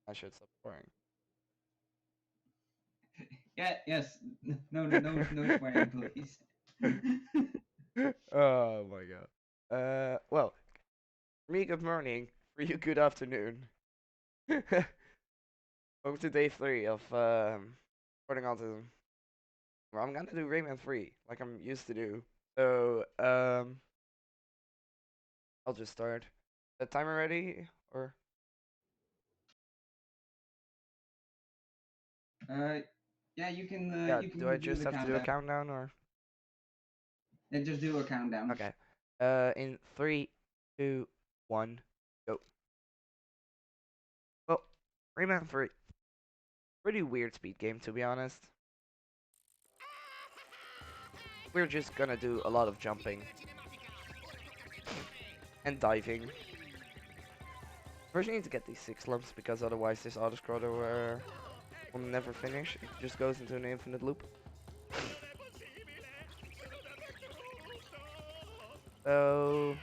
I should stop swearing. Yeah, yes. No swearing, please. Oh my god. Well, for me, good morning. For you, good afternoon. Welcome to day 3 of recording autism. Well, I'm gonna do Rayman 3, like I'm used to do. So, I'll just start. The timer ready? Or uh, yeah, yeah, you do I can do just the have to do a countdown. countdown or? And just do a countdown. Okay. In 3, 2, 1, go. Well, Rayman 3, pretty weird speed game to be honest. We're just gonna do a lot of jumping and diving. First, you need to get these 6 lumps because otherwise this autoscroller will never finish. It just goes into an infinite loop. So,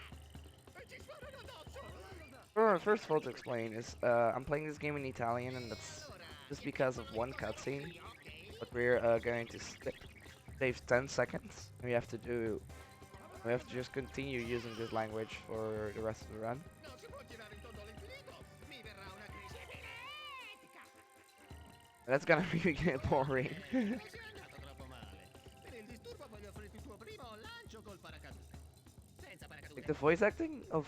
first of all, to explain is I'm playing this game in Italian, and that's just because of one cutscene. But we're going to save 10 seconds. We have to do. We have to just continue using this language for the rest of the run. That's gonna be boring. Like the voice acting of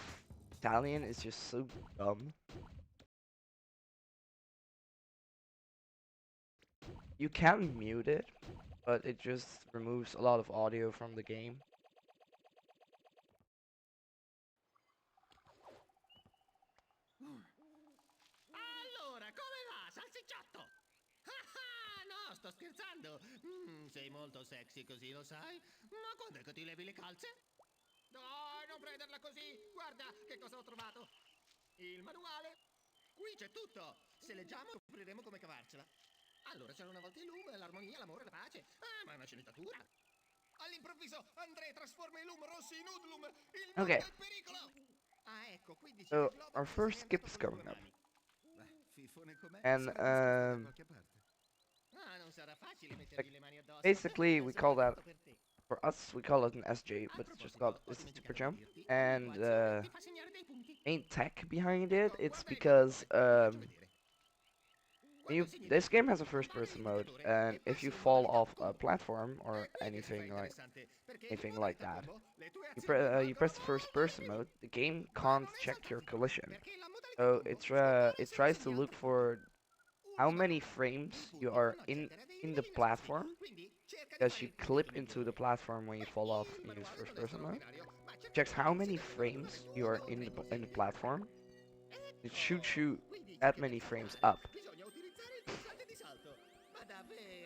Italian is just so dumb. You can mute it, but it just removes a lot of audio from the game. Allora, come va, salsicciotto? Ah, no, sto scherzando. Sei molto sexy così, lo sai? Ma quando è che ti levi le calze? Dai, non prenderla così. Guarda che cosa ho trovato. Il manuale. Qui c'è tutto. Se leggiamo scopriremo come cavarcela. Allora c'era una volta il lume, l'armonia, l'amore, la pace. Ah, ma è una sceneggiatura. All'improvviso Andrea trasforma i Lum rossi in Hoodlum, il Okay, mondo è in pericolo. Ah, ecco, qui dice che so Global our se n'è first skip andato is con le due coming up, mani. Beh, fifone com'è, and si vede scritto da qualche parte. Ah, non sarà facile like mettergli le mani addosso. basically we call that, Soprattutto per te. for us we call it an SJ, A but it's just called proposito, ho it's a super dimenticato di jump. dirti, And l'equazione ti fa segnare dei punti. main tech behind it, Ecco, it's guarda il because calcolatore, ti faccio vedere. Quando segni dei this game punti, has a first andare person mode, all'indicatore and e if you passi in fall modalità off a combo. platform or È qui che si fa interessante, perché in anything like modalità that, combo le tue azioni you valgono press the first molto di person più. mode, the game Ma can't non check your esaltarti, collision. perché la modalità So combo sta per it essere tries to look segnata. for how Ultima many cosa, frames i you punti are fanno accedere a dei in the livelli nascosti, platform, quindi cerca di because fare you il clip pilota into the migliore. platform when you fall off Il and you use manuale first non è person mode. straordinario, ma cerca Checks di how mettere many insieme le varie frames you avventure are oltre i in the così. platform. It shoots Ecco, you qui dice that che per many frames saltare up. bisogna utilizzare il pulsante di salto. Ma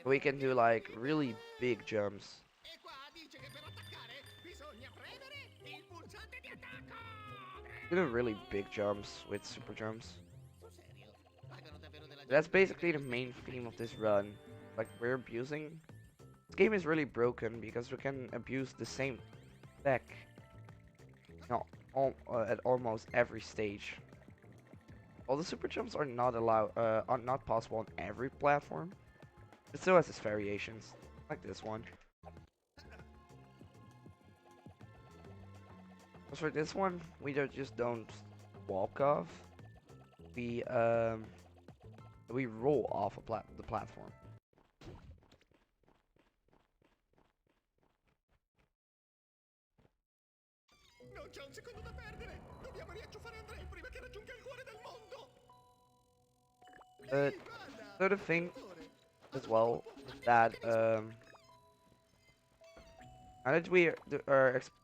We davvero? can do like really big jumps. E qua dice che per attaccare bisogna premere il pulsante di attacco! We can do really big jumps with super jumps. Sul serio? Pagano davvero della That's gente per basically vivere the questa main theme of stupidaggine? this run. Like we're abusing. This game is really broken because we can abuse the same deck, at almost every stage. While the super jumps are not possible on every platform, it still has its variations, like this one. As for this one, just don't walk off. We um we roll off the platform. Non c'è un secondo da perdere! Dobbiamo riacciuffare Andrea prima che raggiunga il cuore del mondo! But Ehi, guarda! the other Il thing cuore! as Hanno messo un well po' is nel that meccanismo!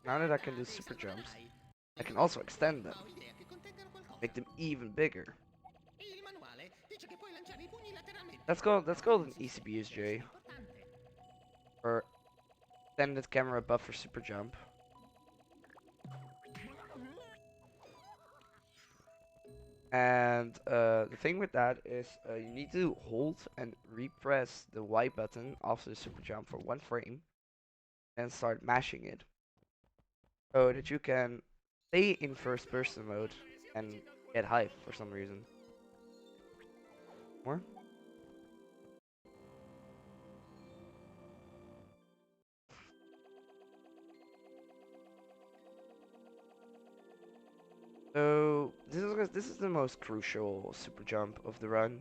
now that I can do Dai, super jumps, salverai! I I can tuoi also punti, extend them, ma ho idea che contengano qualcosa. make them even bigger. Il manuale dice che puoi lanciare i pugni lateralmente. That's Però called an insiste, deve ECBUSJ, essere importante. or extended camera buffer super jump. And the thing with that is you need to hold and repress the Y button after the super jump for 1 frame, and start mashing it so that you can stay in first person mode and get hype for some reason. More? So this is the most crucial super jump of the run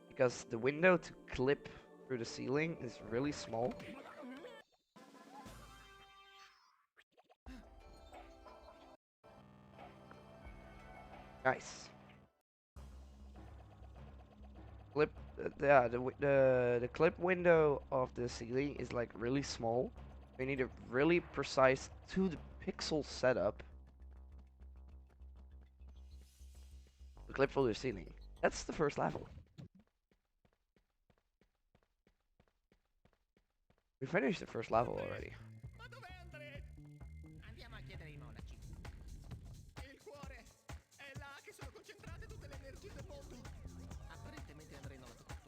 because the window to clip through the ceiling is really small. Nice. Clip, yeah, the clip window of the ceiling is like really small. We need a really precise to the pixel setup to clip through the ceiling. That's the first level. We finished the first level already. Ma dove Andre? Andiamo a chiedere ai monaci. Il cuore è là che sono concentrate tutte le energie del mondo. Apparentemente Andre non l'ha toccato.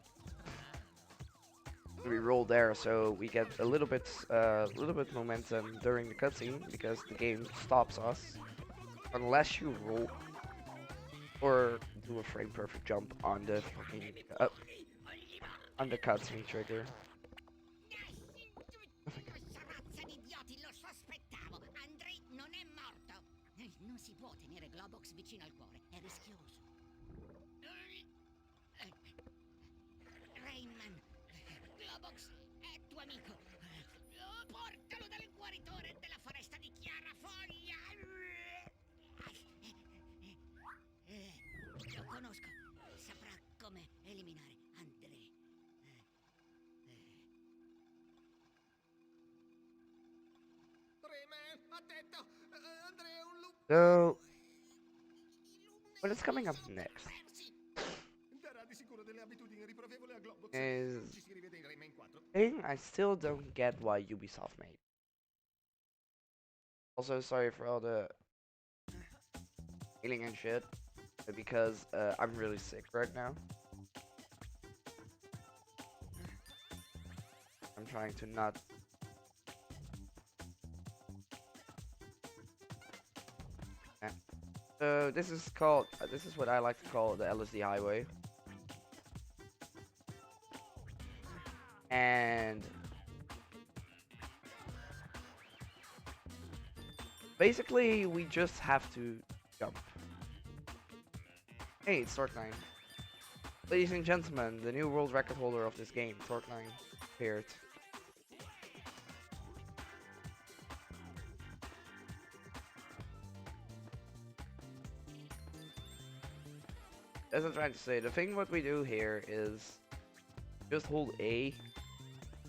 We roll there, so we get a little bit momentum during the cutscene because the game stops us unless you roll or do a frame perfect jump on the fucking on the cutscene trigger. Questa razza di idioti, lo sospettavo! Andrei non è morto! Non si può tenere Globox vicino al cuore, è rischioso. Rayman, Globox è tuo amico. Portalo dal guaritore della foresta di Chiara Foglia! Lo conosco, saprà come eliminare Andrei. Rayman, ha detto! Andre è un So what is coming up next darà di sicuro delle abitudini riprovevoli a Globox. is Ci si rivede in Rayman 4. thing I still don't get why Ubisoft made. Also, sorry for all the healing and shit, because I'm really sick right now. I'm trying to not. Yeah. So this is called. This is what I like to call the LSD highway. And basically, we just have to jump. Hey, it's Torque9. Ladies and gentlemen, the new world record holder of this game, Torque9, appeared. As I'm trying to say, the thing what we do here is just hold A,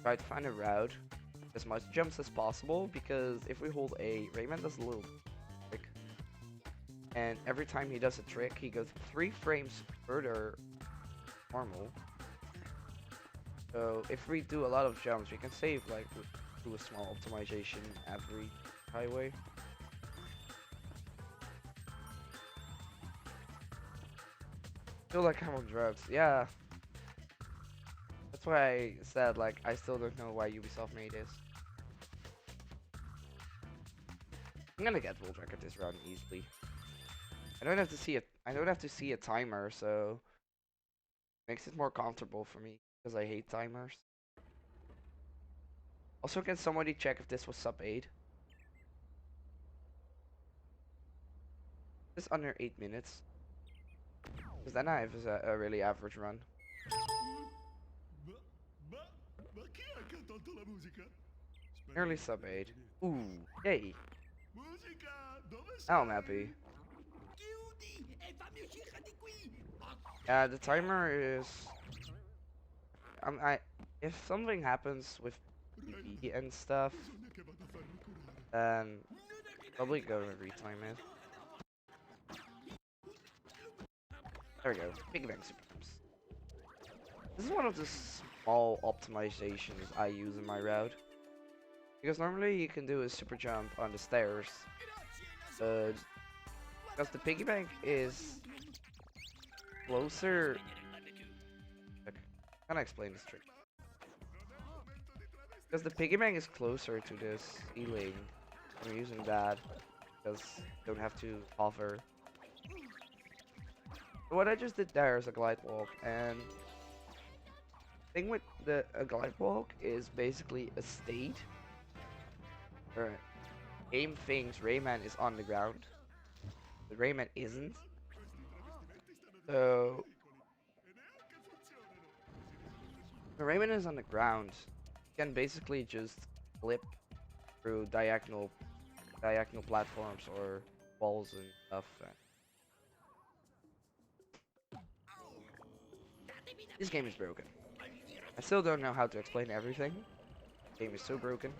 try to find a route, as much jumps as possible, because if we hold A, Rayman does a little trick. And every time he does a trick, he goes 3 frames further normal. So if we do a lot of jumps, we can save like do a small optimization every highway. Feel like I'm on drugs, yeah. That's why I said like I still don't know why Ubisoft made this. I'm gonna get world record this run easily. I don't have to see it. I don't have to see a timer, so makes it more comfortable for me because I hate timers. Also, can somebody check if this was sub 8? It's under 8 minutes. Because then I have a really average run. Ma chi è che ha tolto la musica? Nearly sub 8. Ooh, yay. Musica, dove sei? Now I'm happy. Chiudi e fammi uscire di qui! Yeah, the timer is. If something happens with PP and stuff, Bisogna che vada a farmi curare. then probably go and retime it. There we go. Big Bang Super Jumps. This is one of the small optimizations I use in my route. Because normally you can do a super jump on the stairs. Because the piggy bank is closer. Can I explain this trick? Because the piggy bank is closer to the ceiling. I'm using that because you don't have to hover. What I just did there is a glide walk, and thing with the a glide walk is basically a state. Or game thinks Rayman is on the ground, but Rayman isn't. So when Rayman is on the ground, you can basically just flip through diagonal platforms or walls and stuff. This game is broken. I still don't know how to explain everything. The game is so broken,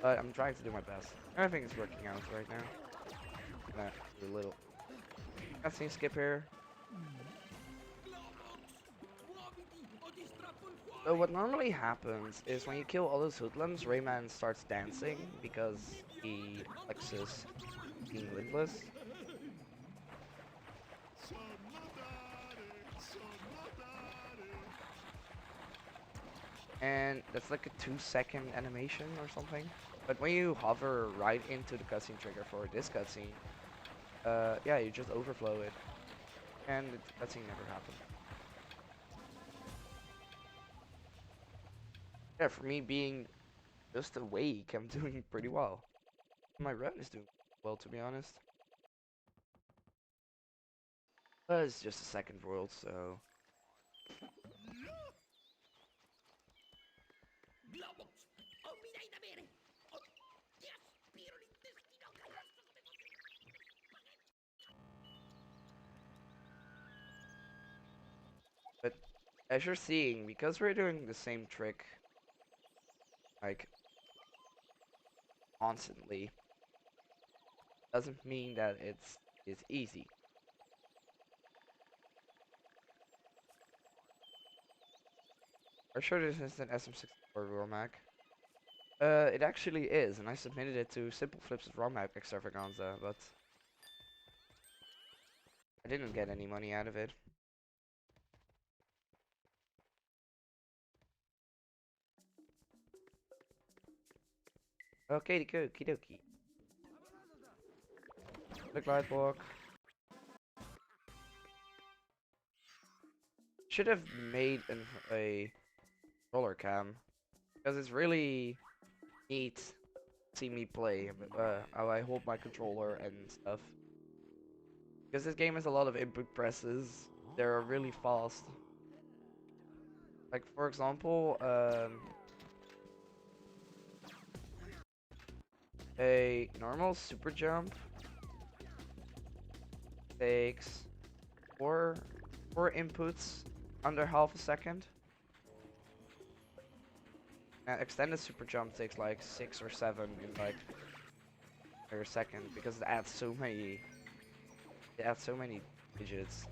but I'm trying to do my best. Everything is working out right now. Gonna do a little cutscene skip here. So what normally happens is when you kill all those hoodlums, Rayman starts dancing because he flexes being windless. And that's like a 2-second animation or something. But when you hover right into the cutscene trigger for this cutscene, yeah, you just overflow it, and the cutscene never happened. Yeah, for me being just awake, I'm doing pretty well. My run is doing well, to be honest. But it's just a second world, so Globox, ho mi dai da bere. Oh, ti aspiro l'intestino grasso come but as you're seeing, because we're doing the same trick like constantly, doesn't mean that it's easy. Are sure this is an SM64 ROMhack? It actually is, and I submitted it to Simple Flips of ROMhack Extravaganza, but I didn't get any money out of it. Okay, okie dokie. The glide walk. Should have made a roller cam, because it's really neat to see me play, how I hold my controller and stuff. Because this game has a lot of input presses. They're really fast. Like for example, a normal super jump takes four inputs under half a second. And extended super jump takes like 6 or 7 in like a second because it adds so many digits.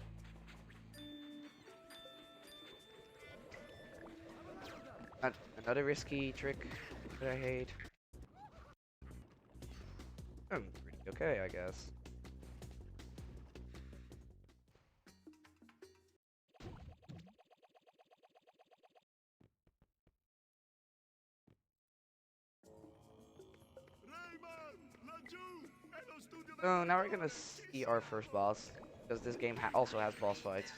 Another risky trick that I hate. I'm pretty okay, I guess. So now we're gonna see our first boss, because this game also has boss fights.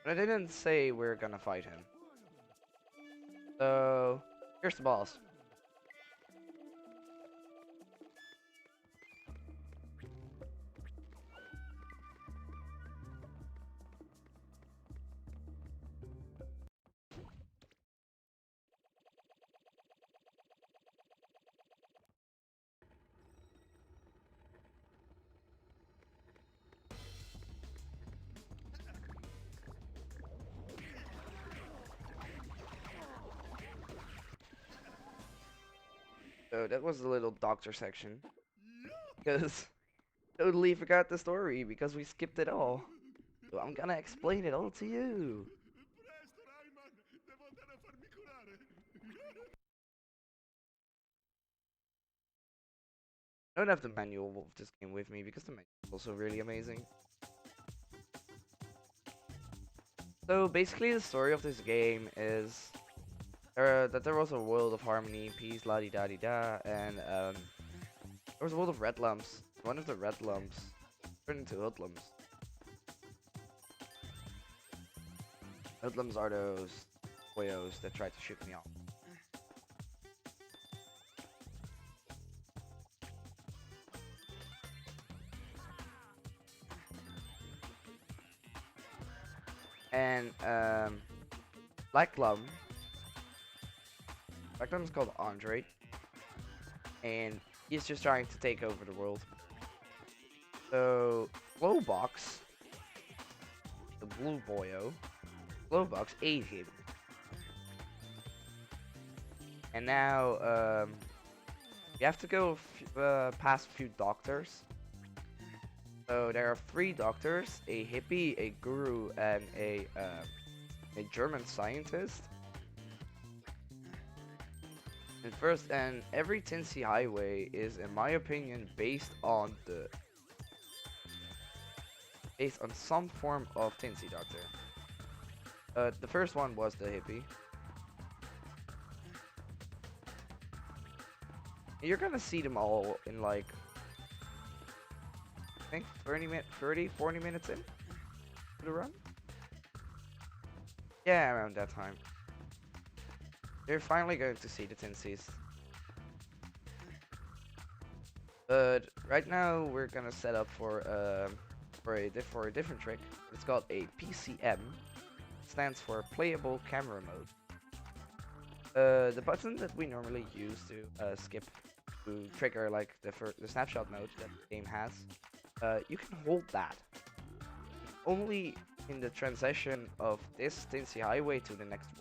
But I didn't say we're gonna fight him. So here's the boss. So that was the little doctor section. Because totally forgot the story because we skipped it all. So I'm gonna explain it all to you. I don't have the manual of this game with me because the manual is also really amazing. So basically the story of this game is that there was a world of harmony, peace, la di da di da, and there was a world of red lumps. One of the red lumps Turn into hoodlums. Hoodlums are those boyos that try to shoot me off. And Black Lum. Black Lum's called Andre, and he's just trying to take over the world. So Glowbox, the blue boyo, Glowbox ate him, and now you have to go past a few doctors. So there are 3 doctors: a hippie, a guru, and a German scientist. And every Tinsy highway is, in my opinion, based on some form of Tinsy doctor. The first one was the hippie. You're gonna see them all in like, I think 40 minutes in to the run. Yeah, around that time. You're finally going to see the Tinsies. But right now we're gonna set up for a different trick. It's called a PCM. It stands for Playable Camera Mode. The button that we normally use to skip to trigger like the snapshot mode that the game has, you can hold that only in the transition of this Tinsy highway to the next world.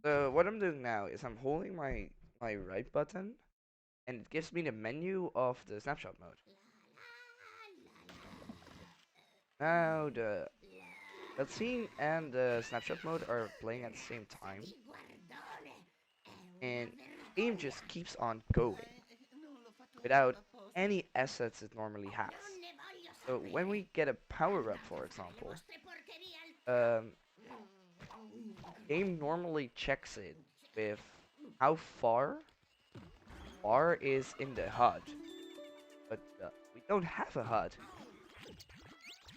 So what I'm doing now is I'm holding my right button, and it gives me the menu of the snapshot mode. Now the cutscene and the snapshot mode are playing at the same time, and the game just keeps on going without any assets it normally has. So when we get a power up, for example, game normally checks it with how far is in the HUD, but we don't have a HUD,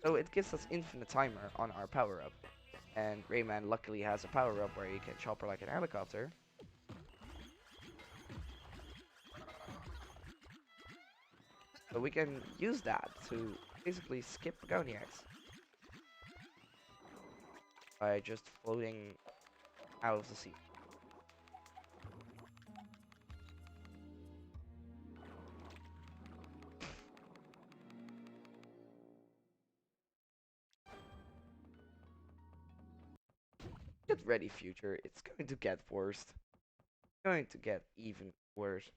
so it gives us infinite timer on our power up. And Rayman luckily has a power up where you can chopper like an helicopter. So we can use that to basically skip Goniacs by just floating out of the sea. Get ready, future. It's going to get worse. It's going to get even worse.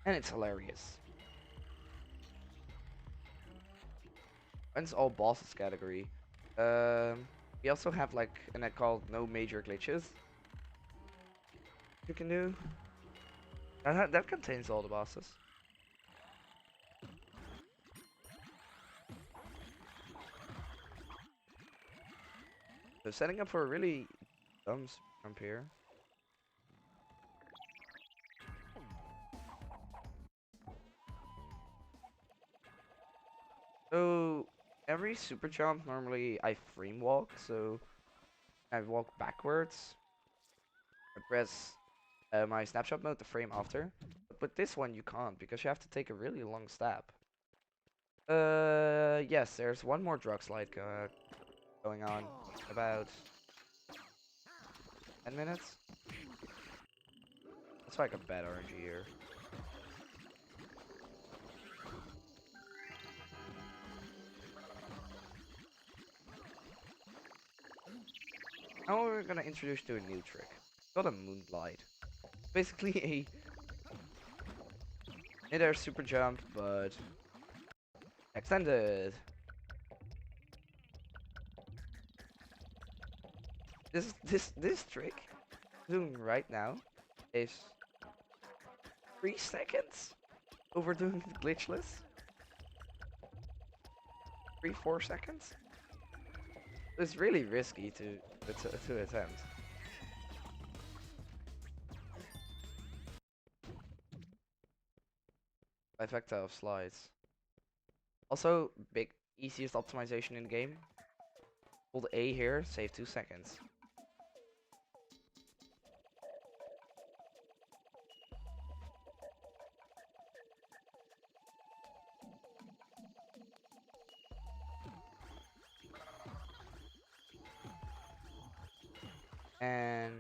And it's hilarious. It's all bosses category. We also have like an app called no major glitches you can do. That contains all the bosses. So setting up for a really dumb jump here. So every super jump normally I frame walk, so I walk backwards. I press my snapshot mode to frame after. But with this one you can't because you have to take a really long step. Yes, there's one more drug slide going on. About 10 minutes. That's like a bad RNG here. Now we're gonna introduce to a new trick. It's called a moonglide. Basically a mid-air super jump, but extended. This trick I'm doing right now is 3 seconds overdoing it glitchless. 3-4 seconds. It's really risky to attempt. Trifecta of slides. Also, big easiest optimization in the game. Hold A here, save 2 seconds. And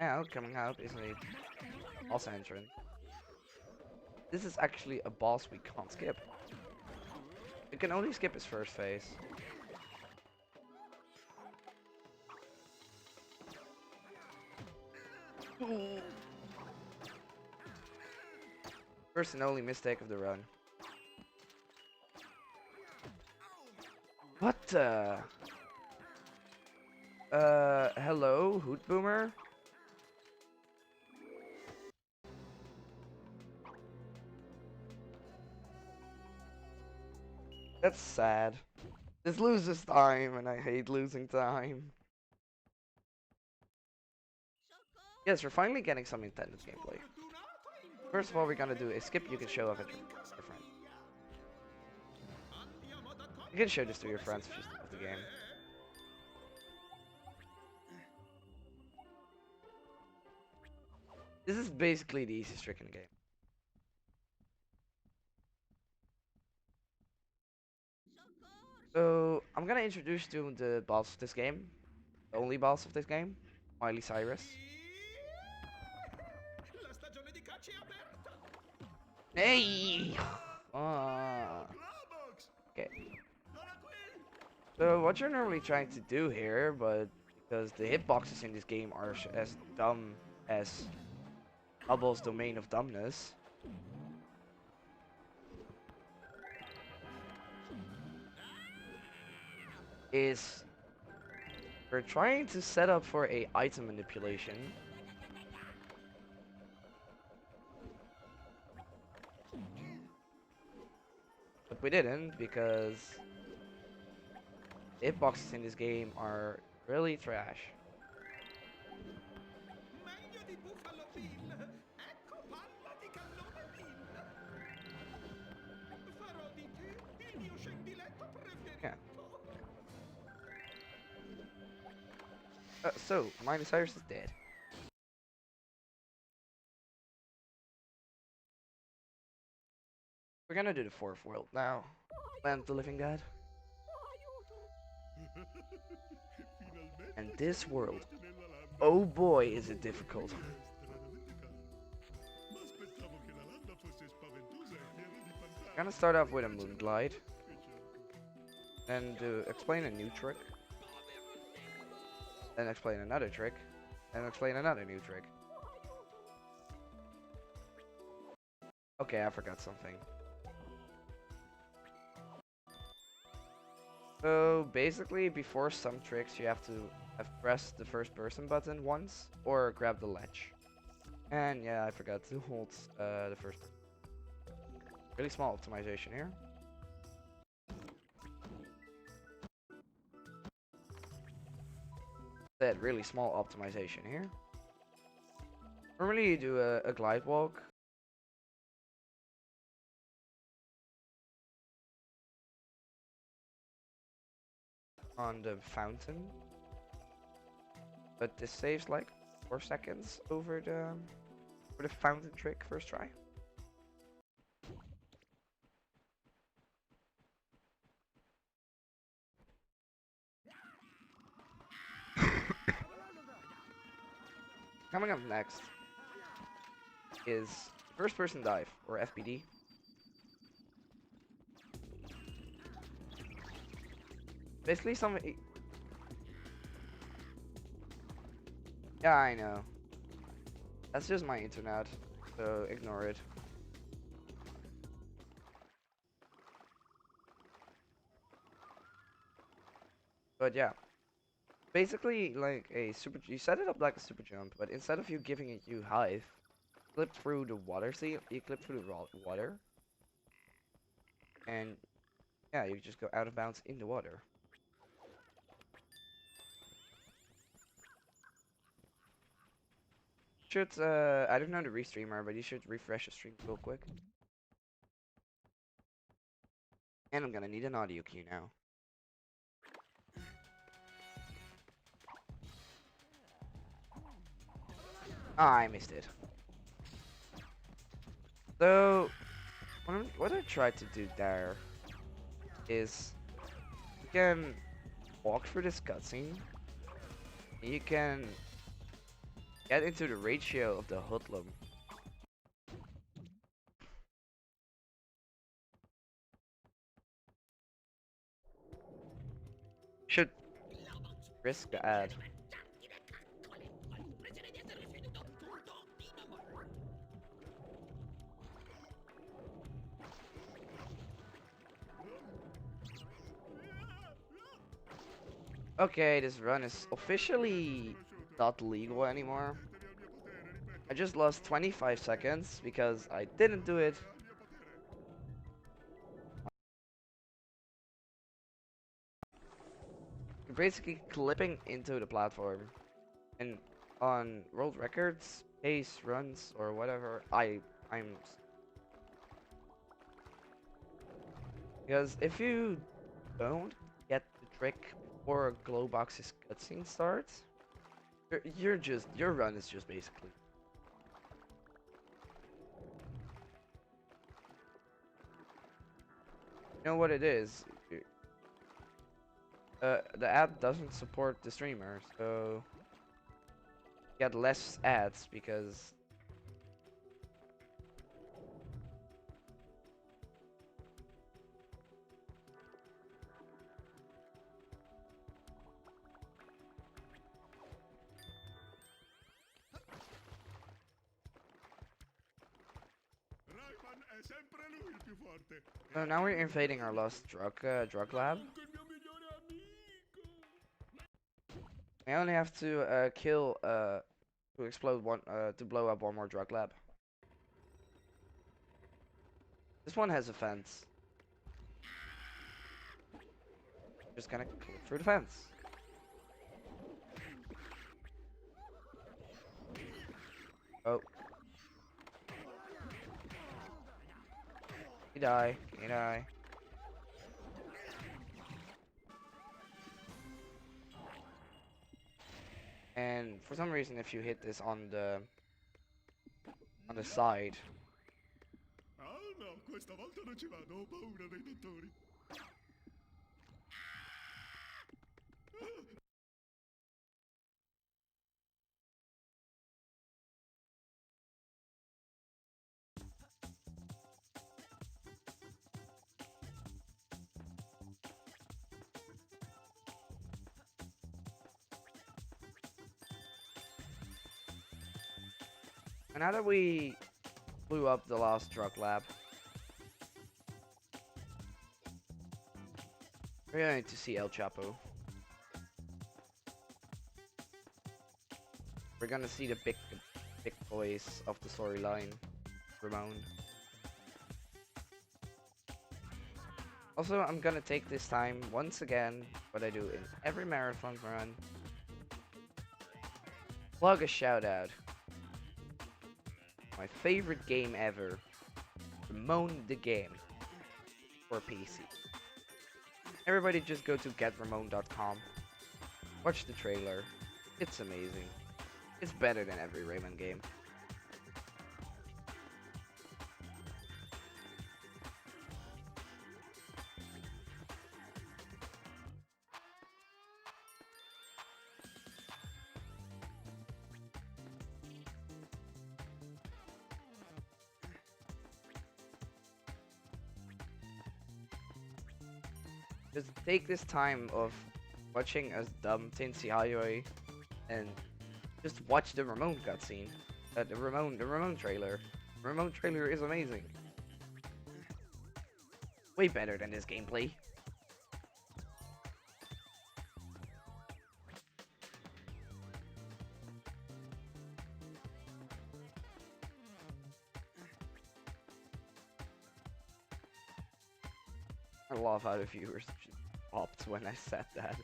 now coming out is a boss entrance. This is actually a boss we can't skip. We can only skip his first phase. First and only mistake of the run. What the? Hello, Hoot Boomer? That's sad. This loses time, and I hate losing time. Yes, we're finally getting some intended gameplay. First of all, we're gonna do a skip you can show off at your friend. You can show this to your friends if you start the game. This is basically the easiest trick in the game. So, I'm gonna introduce you to the boss of this game. The only boss of this game. Miley Cyrus. La stagione di caccia è aperta! Hey! Ah. Globox! Okay. Sono qui! So, what you're normally trying to do here, but because the hitboxes in this game are as dumb as Hubble's domain of dumbness. Is we're trying to set up for a item manipulation. But we didn't because hitboxes in this game are really trash. Meglio di Buffalo Bill! Ecco palla di cannone Bill! Farò di te il mio scendiletto preferito! Yeah. So, Miley Cyrus is dead. We're gonna do the fourth world now. Land of the Living God. And this world, oh boy, is it difficult. I'm gonna start off with a moon glide. Then explain a new trick. Then explain another trick. Then explain another new trick. Okay, I forgot something. So basically, before some tricks, you have to have pressed the first person button once or grab the ledge. And yeah, I forgot to hold the first. Really small optimization here. That really small optimization here. Normally you do a glide walk. On the fountain. But this saves like 4 seconds over for the fountain trick first try. Coming up next is first person dive, or FPD. Basically somebody... Yeah, I know. That's just my internet, so ignore it. But yeah. Basically, like a super... You set it up like a super jump, but instead of you giving it you height, clip through the water, see? You clip through the water. And yeah, you just go out of bounds in the water. should, I don't know the restreamer, but you should refresh the stream real quick. And I'm gonna need an audio cue now. Ah, I missed it. So, what I tried to do there is you can walk through this cutscene. And you can get into the ratio of the hoodlum. Should risk the ad. Okay, this run is officially not legal anymore. I just lost 25 seconds because I didn't do it. You're basically clipping into the platform. And on world records, pace, runs, or whatever, I'm... Because if you don't get the trick before Glowbox's cutscene starts, your run is just basically. You know what it is? The app doesn't support the streamer, so you get less ads because Rayman è sempre lui il più forte. so now we're invading our lost drug lab. Comunque il mio migliore amico. I only have to kill to explode one to blow up one more drug lab. This one has a fence. Just gonna clip through the fence. Oh. He die. He die. And for some reason, if you hit this on the side, Ah no, questa volta non ci vado, ho paura dei dottori. and now that we blew up the last drug lab, we're going to see El Chapo. We're gonna see the big boys of the storyline, Ramon. Also, I'm gonna take this time, once again, what I do in every marathon run, plug a shout out. My favorite game ever, Ramon the Game, for PC. Everybody just go to getramon.com, watch the trailer, it's amazing. It's better than every Rayman game. Just take this time of watching us dumb Tinsy Highway and just watch the Ramon cutscene. The Ramon trailer. The Ramon trailer is amazing. Way better than this gameplay. I love how the viewers just popped when I said that.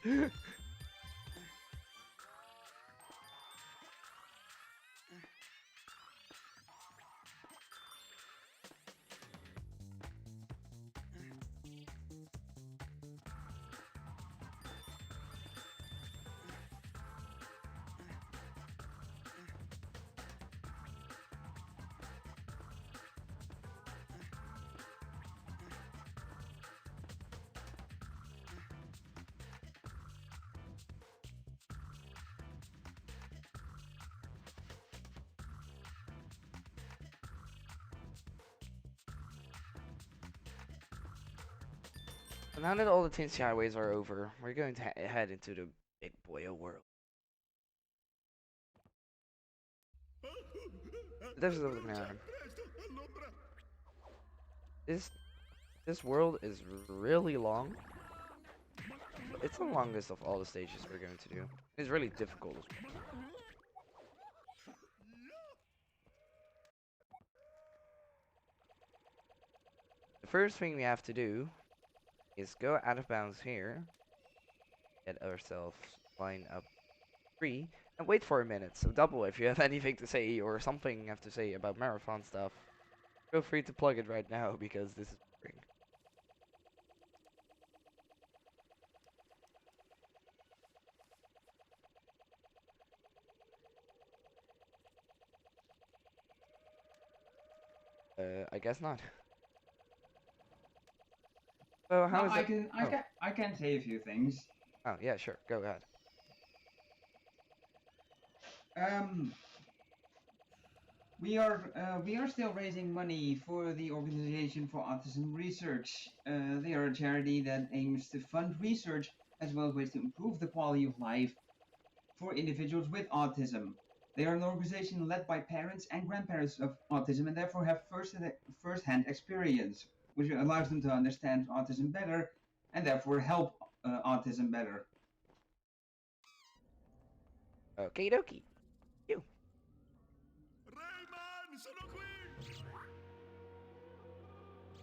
So now that all the teensy highways are over, we're going to head into the big boyo world. The depths of the Naren. Presto, all'ombra. This world is really long. It's the longest of all the stages we're going to do. It's really difficult as well. The first thing we have to do is go out of bounds here, get ourselves line up free, and wait for a minute. So double, if you have anything to say or something you have to say about marathon stuff, feel free to plug it right now because this is boring. I guess not. So how No, is I it? can, I Oh, can, I can say a few things. oh yeah, sure. Go ahead. Um, we are still raising money for the Organization for Autism Research. They are a charity that aims to fund research as well as ways to improve the quality of life for individuals with autism. They are an organization led by parents and grandparents of autism and therefore have first-hand experience, which allows them to understand autism better and therefore help autism better. Okie dokie. You. Rayman, sono qui.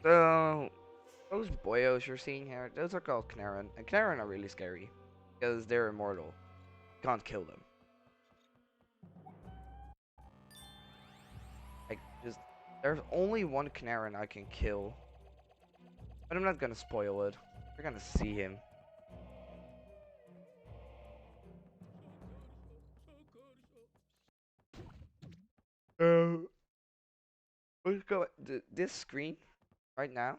So those boyos you're seeing here, those are called Knarren. And Knarren are really scary because they're immortal. Can't kill them. Like, just there's only one Knarren I can kill, but I'm not gonna spoil it. You're gonna see him. Let's go. This screen right now.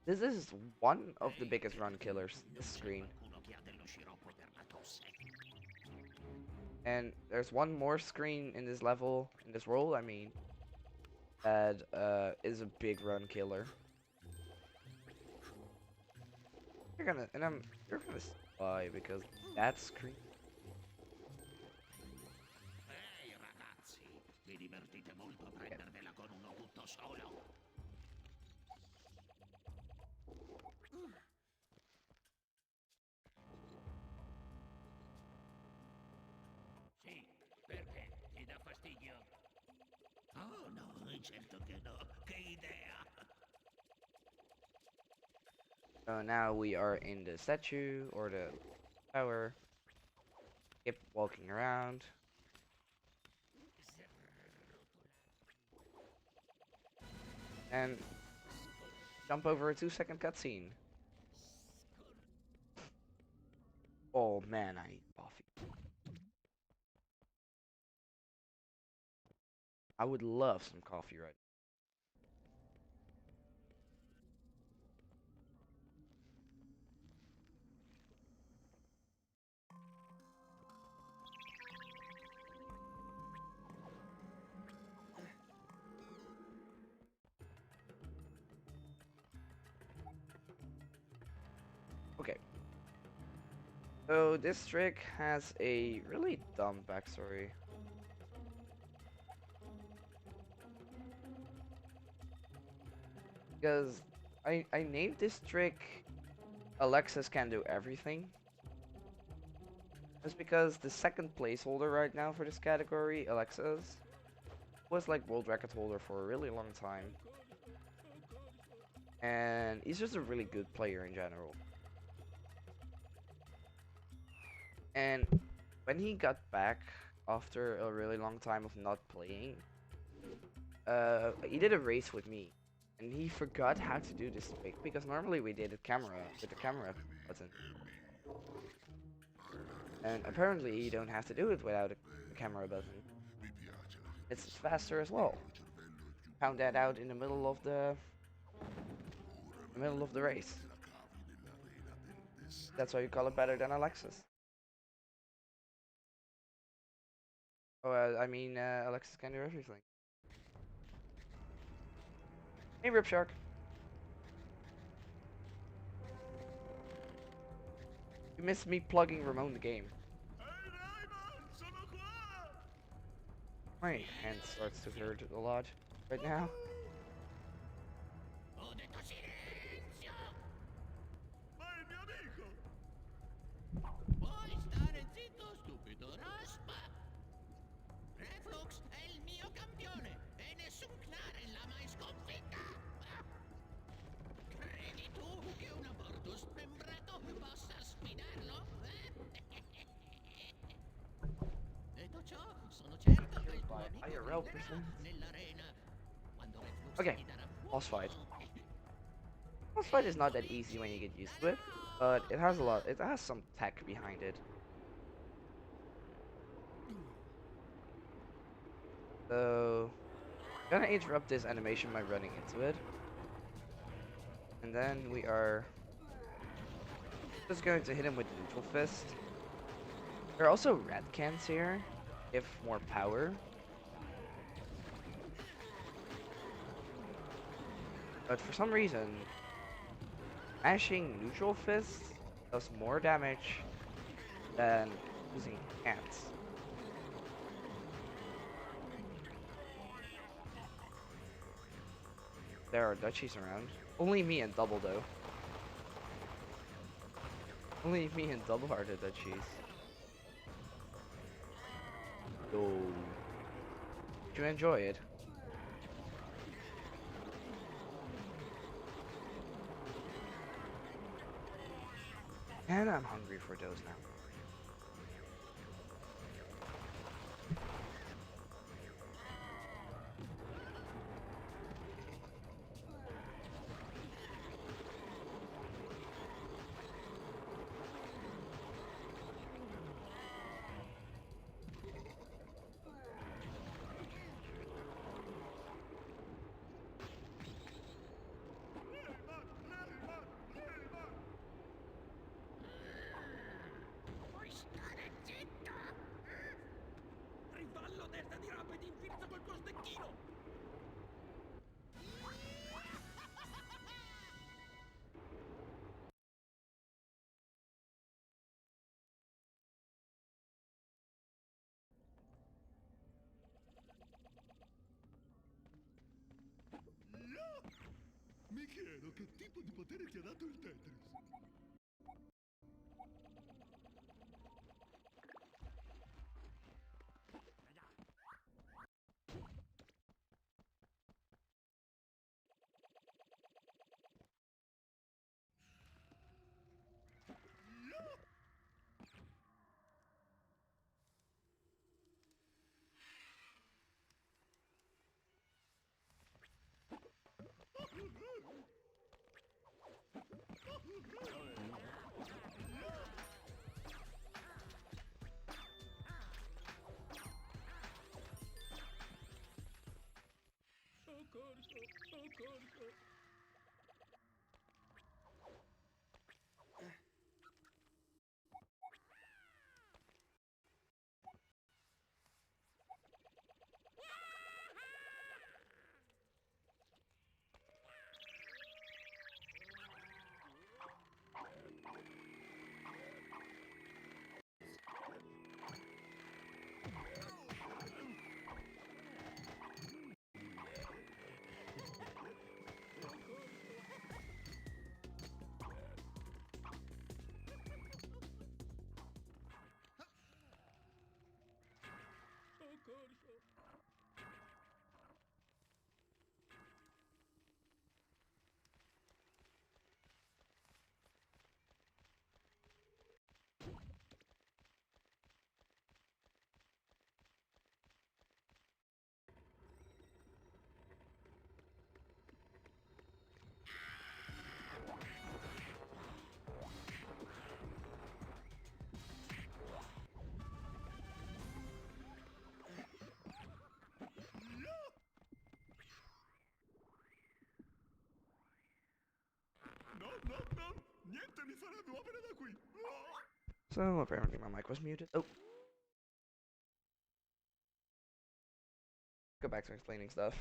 This is one of the biggest run killers. This screen. And there's one more screen in this level, in this world, I mean, that is a big run killer. You're gonna see why, because that screen. Ehi ragazzi, vi divertite molto a prendervela con uno tutto solo? Sì, perché? Ti dà fastidio? Oh no, certo che no, che idea! So now we are in the statue or the tower. Keep walking around. And jump over a 2-second cutscene. Oh man, I eat coffee. I would love some coffee right now. Okay. So this trick has a really dumb backstory. Because I named this trick Alexis Can Do Everything. That's because the second placeholder right now for this category, Alexis, was like world record holder for a really long time. And he's just a really good player in general. And when he got back after a really long time of not playing, he did a race with me. And he forgot how to do this trick because normally we did it with the camera button. And apparently you don't have to do it without a camera button. It's faster as well. Found that out in the middle of the race. That's why you call it better than Alexis. Oh, I mean, Alexis can do everything. Hey, Rip Shark. You missed me plugging Ramon the game. Ehi Rayman, sono qua! My hand starts to hurt a lot right now. Ho detto silenzio! Ma è il mio amico! Puoi stare zitto, stupido raspa! Reflux è il mio campione e nessun Claren l'ha mai sconfitta! Credi tu che un aborto smembrato possa sfidarlo? Detto ciò, sono certo che il tuo amico IRL vincerà person. nell'arena quando Reflux Okay, gli darà boss fight. fuoco. Boss fight is not that easy when you get used to it, but it has a lot. It has some tech behind it. So, I'm gonna interrupt this animation by running into it, and then we are just going to hit him with neutral fist. There are also red cans here, if more power. But for some reason, mashing neutral fist does more damage than using cans. There are duchies around. Only me and double though. Only me and double are the duchies. So, did you enjoy it? And I'm hungry for those now. Puoi stare zitto! Rivallo testa di roba ed infilza col tuo stecchino! No! Mi chiedo che tipo di potere ti ha dato il Tetris. Soccorso, soccorso. Soccorso. No, no, no! Niente mi farà muovere da qui! Oh! So apparently my mic was muted. Oh, go back to explaining stuff.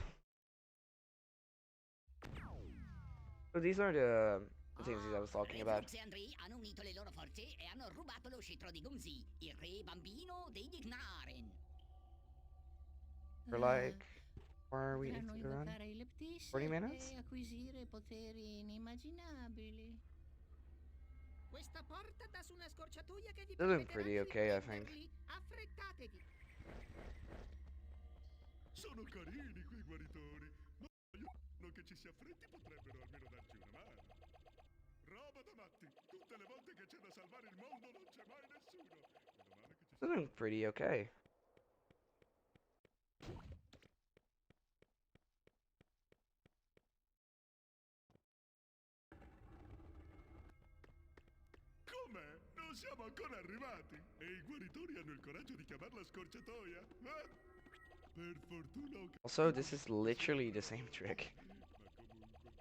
So these are the the things I was talking about. Flux e Andrei hanno unito le loro forze e hanno rubato lo scettro di Gumzi, il re bambino dei Dignaren. For like, where we need Potranno to run? invocare i Leptis 40 minutes? e acquisire poteri inimmaginabili. Questa porta dà su una scorciatoia che vi They're doing permetterà pretty di okay, I think. riprenderli. Affrettatevi. Sono carini quei guaritori, ma io che ci si affretti potrebbero almeno darci una mano. Roba da matti, tutte le volte che c'è da salvare il mondo non c'è mai nessuno. Meno male che ci They're doing pretty okay. Com'è? Non siamo ancora arrivati. E i guaritori hanno il coraggio di chiamarla scorciatoia? Per fortuna ho Also, this is literally the same trick. ma comunque.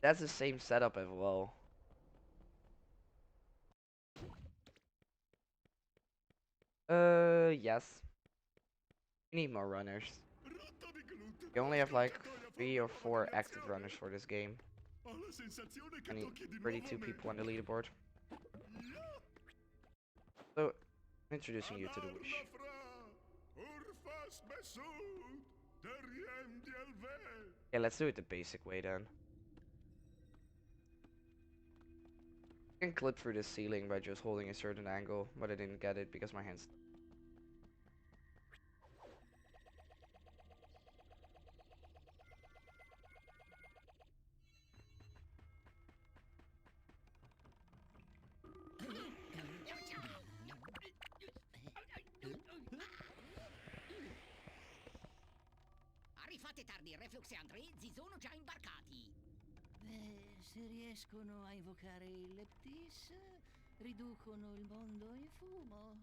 That's the same setup as well. Yes. We need more runners. Rotto di glutine. You only have like Scorciatoia 3 or forma 4 una active variazione. runners for this game. Ho la sensazione che I need tocchi di nuovo 32 a me. people on the leaderboard. Yeah. So, introducing you to the wish. Alarma fra Urfas Besut, Deriem di Alve. Yeah, let's do it the basic way then. I can clip through the ceiling by just holding a certain angle, but I didn't get it because my hands. Arrivate tardi, Reflux e Andrei si sono già imbarcati. Beh, se riescono a invocare i Leptis, riducono il mondo in fumo.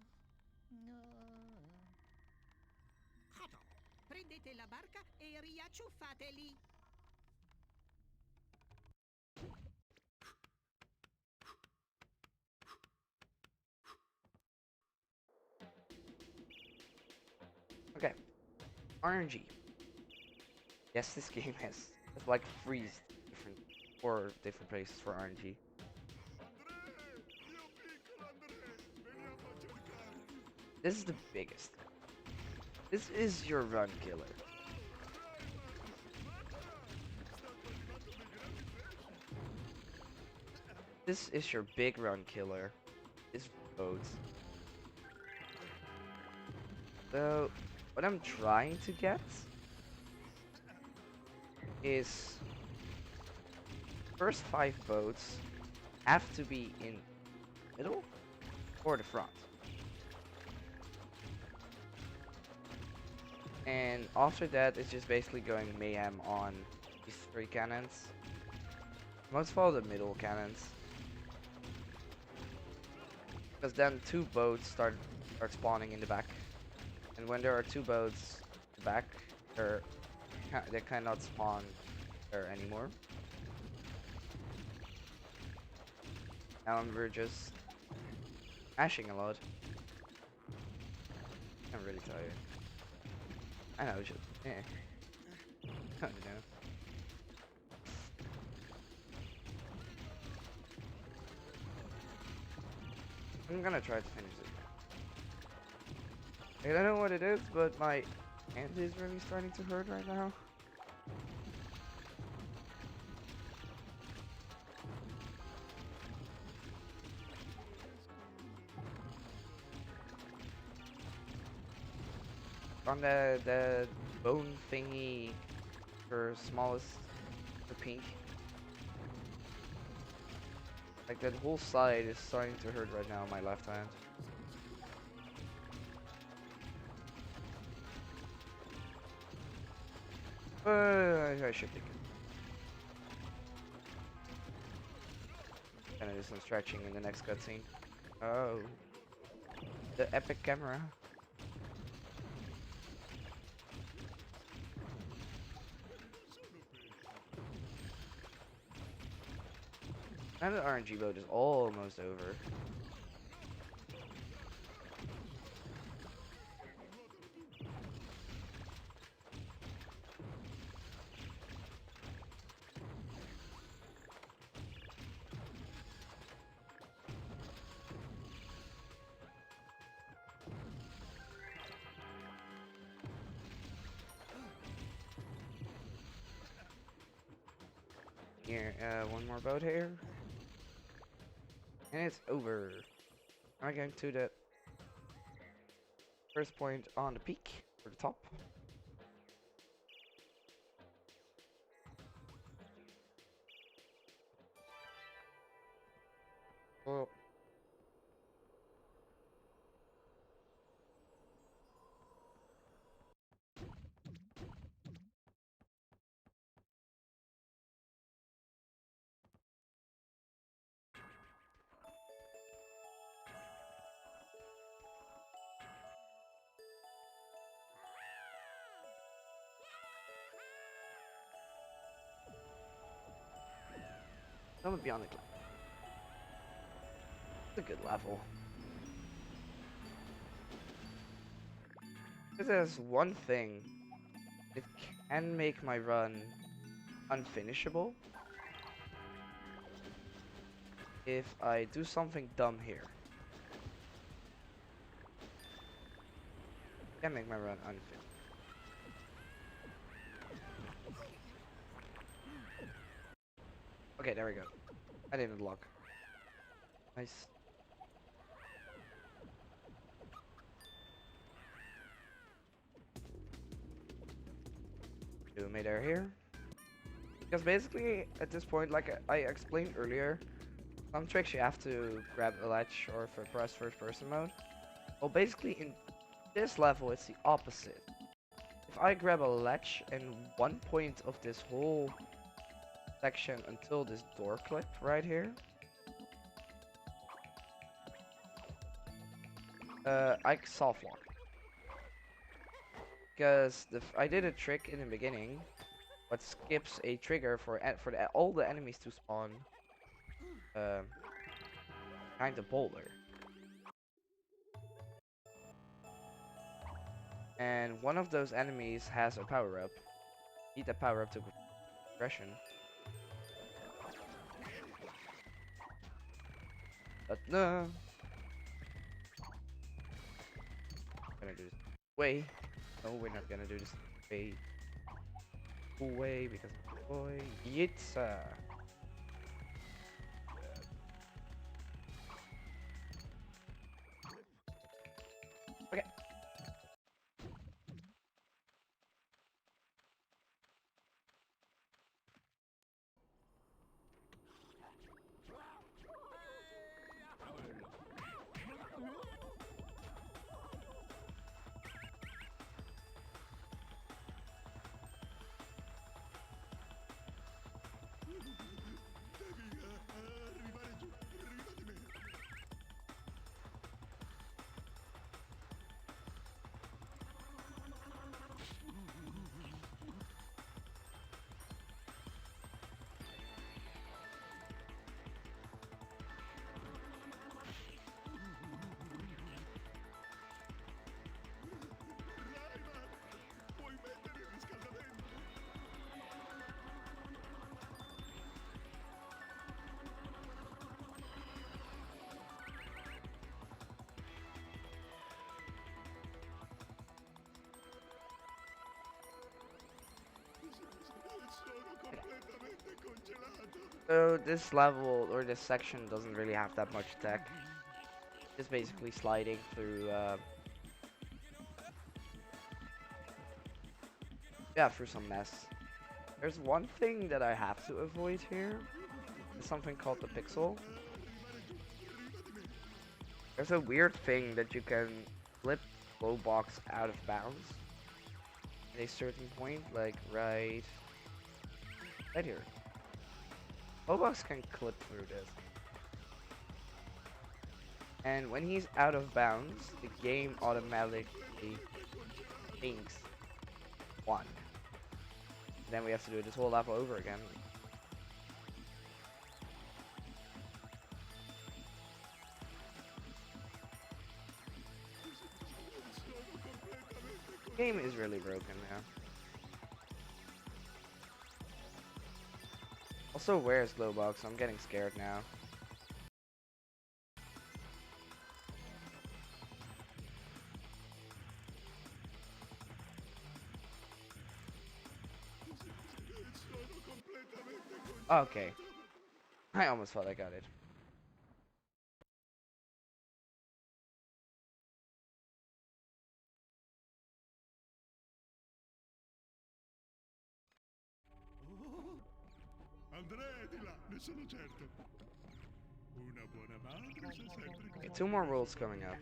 No. Coto, prendete la barca e riacciuffateli. Okay. RNG. Yes, this game has like four different places for RNG. André, mio piccolo André, veniamo a cercarti. This is the biggest. This is your run killer. This is your big run killer. This boats. So, what I'm trying to get is first 5 boats have to be in middle or the front. And after that, it's just basically going mayhem on these 3 cannons. Most of all the middle cannons. Because then 2 boats start spawning in the back. And when there are 2 boats in the back, they cannot spawn there anymore. Now we're just mashing a lot. I'm really tired. I know, just I don't know. I'm gonna try to finish it. I don't know what it is, but my hand is really starting to hurt right now. On the bone thingy for smallest, the pink. Like that whole side is starting to hurt right now on my left hand. I should take it. Gonna do some stretching in the next cutscene. Oh, the epic camera. Now the RNG mode is almost over. Here, one more boat here. And it's over. I'm going to the first point on the peak, or the top. Oh. I'm gonna be on the cliff. It's a good level. If there's one thing, it can make my run unfinishable if I do something dumb here. Can make my run unfinished. Okay, there we go. I didn't lock. Nice. Do made air here. Because basically, at this point, like I explained earlier, some tricks you have to grab a ledge or press first person mode. Well, basically in this level, it's the opposite. If I grab a ledge and one point of this whole section until this door clip right here, I soft lock. Because I did a trick in the beginning, what skips a trigger for all the enemies to spawn behind the boulder. And one of those enemies has a power up. Need that power up to progression. But no. Gonna do this way. No, we're not gonna do this way. Way because boy, yitsa. Okay. Puoi mettere il riscaldamento. Sono completamente congelato. So this level or this section doesn't really have that much tech. It's basically sliding through yeah, through some mess. There's one thing that I have to avoid here. It's something called the pixel. There's a weird thing that you can flip glow box out of bounds at a certain point, like right here. Glow box can clip through this. And when he's out of bounds, the game automatically thinks 1. Then we have to do this whole level over again. The game is really broken now. Also, where's Glowbox? I'm getting scared now. Sono completamente congelato. Okay. I almost thought I got it. Andrei di là, ne sono certo. Una buona madre sa sempre Okay, cosa 2 more fare. worlds coming up.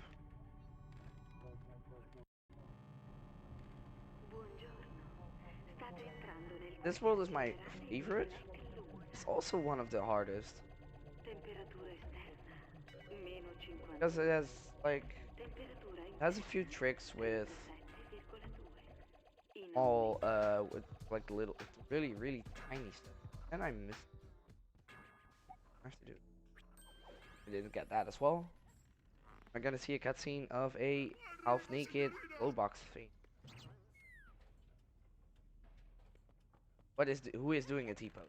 This world is my favorite. It's also one of the hardest. Because it has, like, it has a few tricks with all, with, like, little, really, really tiny stuff. And I missed. I have to do. I didn't get that as well. I'm gonna see a cutscene of a half-naked glow box thing. Who is doing a T-pose?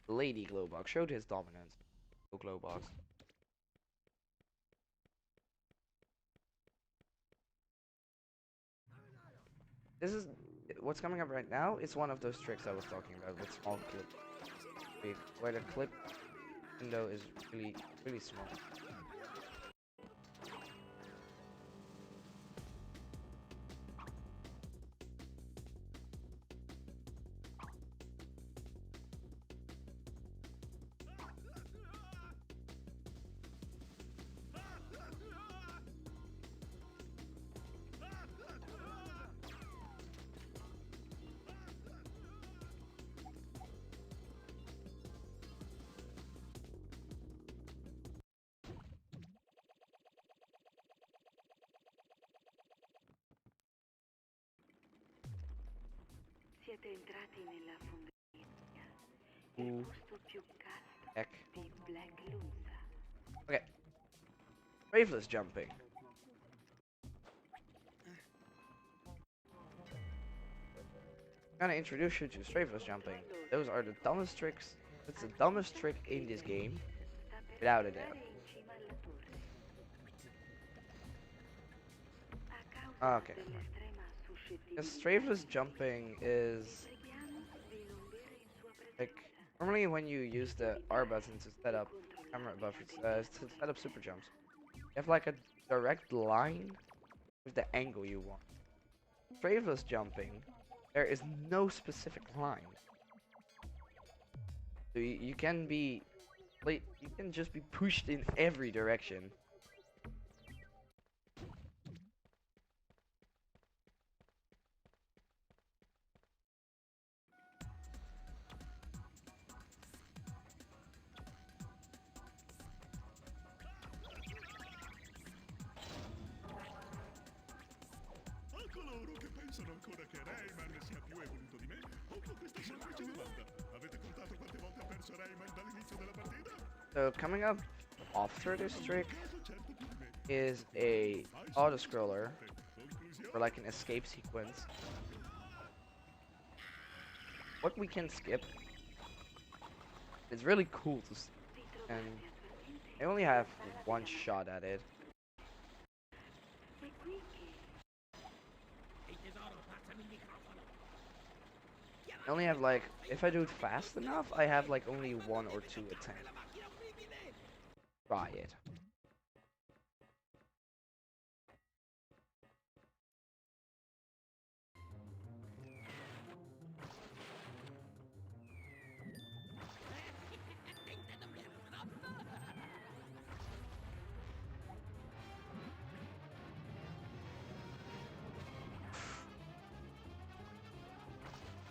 Lady Glowbox showed his dominance. Oh, Glowbox. This is what's coming up right now. It's one of those tricks I was talking about with small clip, where the clip window is really, really small. Siete entrati nella fonderia, il Ooh, posto più casto heck. di Black Lunza. Okay. Waveless jumping. I'm gonna introduce you to strafeless jumping. Those are the dumbest tricks. It's the dumbest trick in this game, Sta per without a doubt. arrivare in cima alla torre. A Okay. causa dell'estrema Because suscettibilità strafeless di jumping vi is preghiamo di non bere in sua like presenza. normally when you use Per the R evitare button to set di up camera controllare la buffers, to set up super temperatura jumps, interna. you have like a direct line with the angle you want. Strafeless jumping, there is no specific line. So you can be, like, you can just be pushed in every direction. A coloro che pensano ancora che Rayman sia più evoluto di me, pongo questa semplice domanda. Avete contato quante volte ha perso Rayman dall'inizio della partita? So coming up after this In trick ogni caso, certo più di me. is a auto scroller Conclusione? or like an escape sequence. What we can skip is really cool to see, and I only have one shot at it. È qui che I only have like, if I do it fast enough, I have like only 1 or 2 attempts. Try it.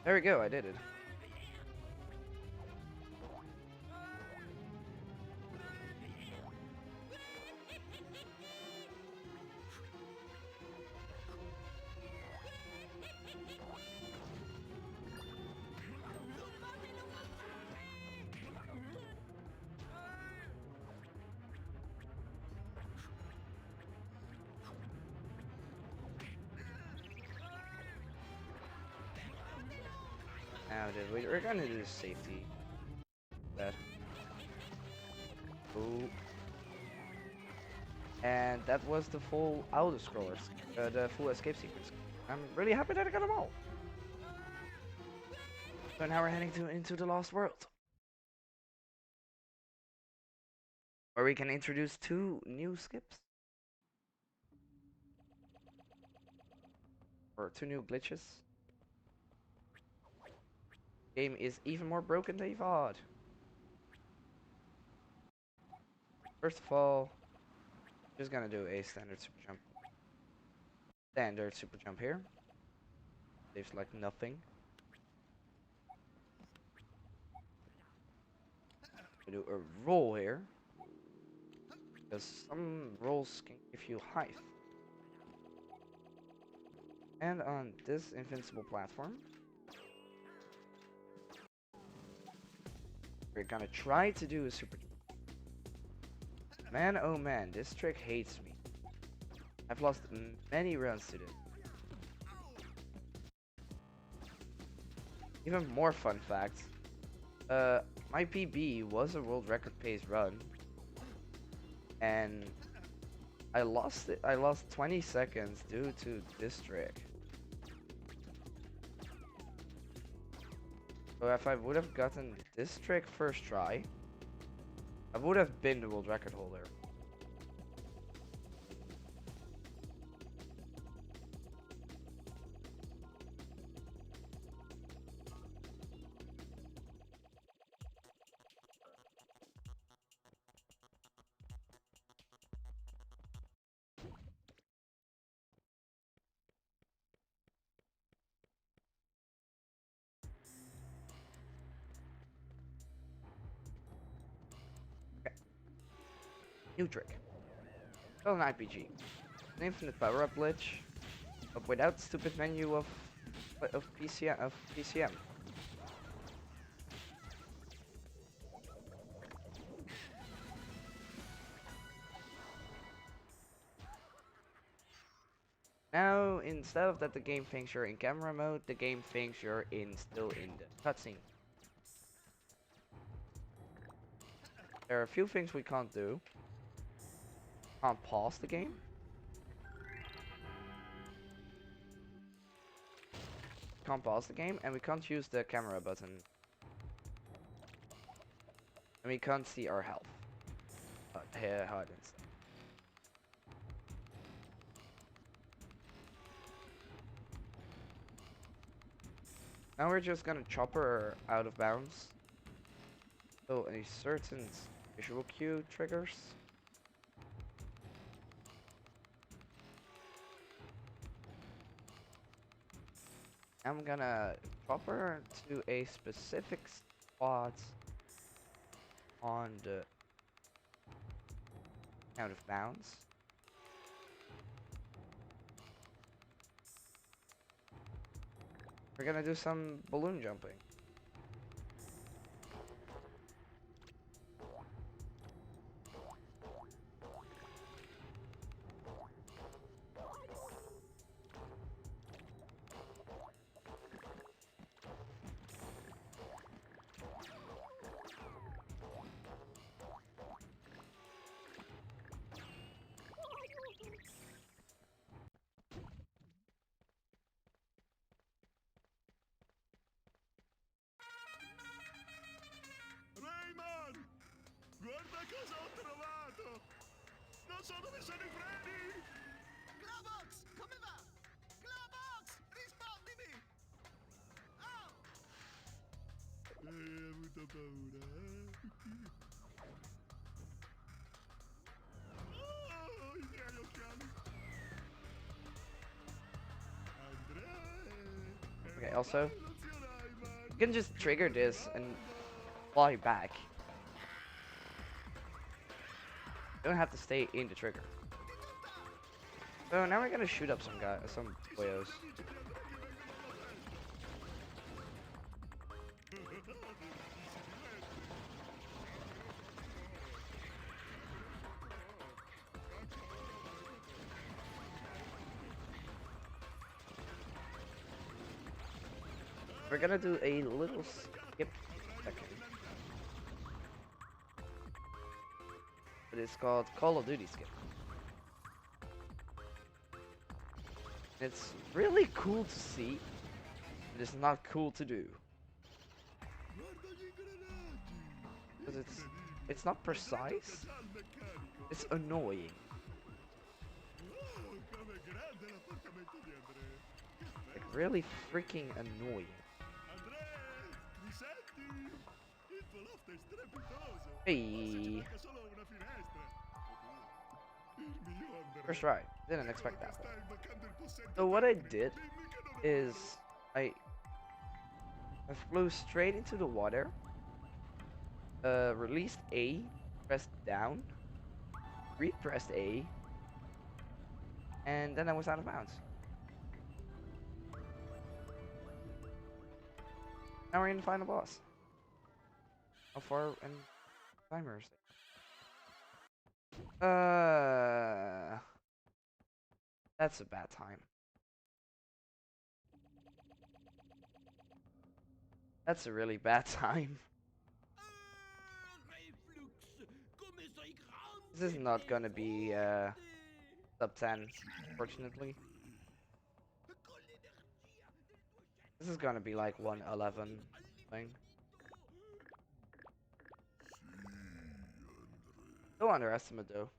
There we go, I did it. Now, dude, we're gonna do safety. That. Ooh. And that was the full auto scrollers, the full escape sequence. I'm really happy that I got them all. So now we're heading into the Lost World, where we can introduce 2 new skips. Or 2 new glitches. Game is even more broken than you thought. First of all, just gonna do a standard super jump. Standard super jump here. Saves like nothing. We do a roll here, because some rolls can give you height. And on this invincible platform, we're gonna try to do a super jump. Man, oh man, this trick hates me. I've lost many runs to this. Even more fun fact, my PB was a world record pace run, and I lost it. I lost 20 seconds due to this trick. So if I would have gotten this trick first try, I would have been the world record holder. Okay. New trick. Well, an IPG. An infinite power-up glitch, but without stupid menu of PCM. Now, instead of that the game thinks you're in camera mode, the game thinks you're still in the cutscene. There are a few things we can't do. Can't pause the game. Can't pause the game, and we can't use the camera button. And we can't see our health. HUD and stuff. Now we're just gonna chop her out of bounds. So a certain visual cue triggers. I'm gonna chop her to a specific spot on the out of bounds. We're gonna do some balloon jumping. Rayman! Guarda cosa ho trovato! Non so dove sono i freni! Globox, come va? Globox, rispondimi! Oh! Hai avuto paura, eh? Oh, i miei occhiali! Andrea! Okay, also, you can just trigger this and fly back. You don't have to stay in the trigger. So now we're gonna shoot up some boyos. We're gonna do a little skip second. It is called Call of Duty skip. It's really cool to see. It is not cool to do. Guarda gli ingranaggi! Because it's Incredibile! not Vedrai tocca precise. già al meccanico! It's annoying. Oh, com'è grande l'appartamento di Andrea! Che Like bello! really freaking annoying. Andrea! Mi senti? Il tuo loft è strepitoso! Forse ci Hey. manca solo una finestra! O due. Il mio Andrea! First try. Didn't Dicono expect che that. stai invocando il possente So what I Petri! did Dimmi che non è is vero! I flew straight into the water. Released A, pressed down, repressed A, and then I was out of bounds. Now we're in the final boss. How far in timers? That's a bad time. That's a really bad time. This is not gonna be sub 10, fortunately. This is gonna be like 111 thing. Don't underestimate though.